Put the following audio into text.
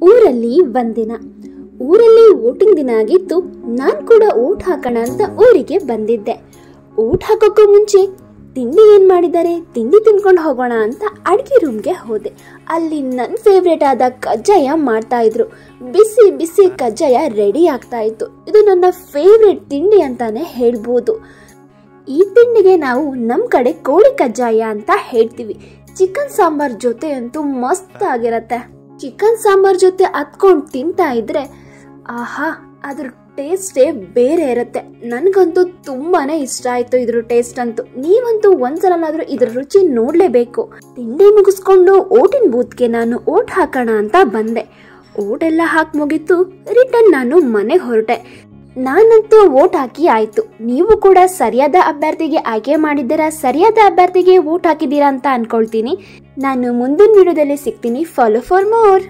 ಊರಲ್ಲಿ ಒಂದಿನ ಊರಲ್ಲಿ ವೋಟಿಂಗ್ ದಿನ ಆಗಿತ್ತು. ನಾನು ಕೂಡ ವೋಟ್ ಹಾಕೋಣ ಅಂತ ಊರಿಗೆ ಬಂದಿದ್ದೆ. ವೋಟ್ ಹಾಕೋಕ್ಕೂ ಮುಂಚೆ ತಿಂಡಿ ಏನು ಮಾಡಿದ್ದಾರೆ ತಿಂಡಿ ತಿನ್ಕೊಂಡು ಹೋಗೋಣ ಅಂತ ಅಡುಗೆ ರೂಮ್ಗೆ ಹೋದೆ. ಅಲ್ಲಿ ನನ್ನ ಫೇವ್ರೇಟ್ ಆದ ಕಜ್ಜಾಯ ಮಾಡ್ತಾ ಇದ್ರು. ಬಿಸಿ ಬಿಸಿ ಕಜ್ಜಾಯ ರೆಡಿ ಆಗ್ತಾ ಇತ್ತು. ಇದು ನನ್ನ ಫೇವ್ರೇಟ್ ತಿಂಡಿ ಅಂತಾನೆ ಹೇಳ್ಬೋದು. ಈ ತಿಂಡಿಗೆ ನಾವು ನಮ್ಮ ಕಡೆ ಕೋಳಿ ಕಜ್ಜಾಯ ಅಂತ ಹೇಳ್ತೀವಿ. ಚಿಕನ್ ಸಾಂಬಾರ್ ಜೊತೆ ಅಂತೂ ಮಸ್ತ್ ಆಗಿರತ್ತೆ. ಚಿಕನ್ ಸಾಂಬಾರ್ ಜೊತೆ ಹತ್ಕೊಂಡು ತಿಂತಾ ಇದ್ರೆ ಆಹಾ, ಅದ್ರ ಟೇಸ್ಟೇ ಬೇರೆ ಇರುತ್ತೆ. ನನಗಂತೂ ತುಂಬಾನೇ ಇಷ್ಟ ಆಯ್ತು ಇದ್ರ ಟೇಸ್ಟ್ ಅಂತೂ. ನೀವಂತೂ ಒಂದ್ಸಲನಾದ್ರೂ ಇದ್ರ ರುಚಿ ನೋಡ್ಲೇಬೇಕು. ತಿಂಡಿ ಮುಗಿಸ್ಕೊಂಡು ಓಟಿನ ಬೂತ್ಗೆ ನಾನು ಓಟ್ ಹಾಕೋಣ ಅಂತ ಬಂದೆ. ಓಟ್ ಎಲ್ಲ ಹಾಕಿ ಮುಗಿತು. ರಿಟರ್ನ್ ನಾನು ಮನೆಗೆ ಹೊರಟೆ. ನಾನಂತೂ ವೋಟ್ ಹಾಕಿ ಆಯ್ತು. ನೀವು ಕೂಡ ಸರಿಯಾದ ಅಭ್ಯರ್ಥಿಗೆ ಆಯ್ಕೆ ಮಾಡಿದ್ದೀರಾ, ಸರಿಯಾದ ಅಭ್ಯರ್ಥಿಗೆ ವೋಟ್ ಹಾಕಿದ್ದೀರಾ ಅಂತ ಅನ್ಕೊಳ್ತೀನಿ. ನಾನು ಮುಂದಿನ ವಿಡಿಯೋದಲ್ಲಿ ಸಿಗ್ತೀನಿ. Follow for more.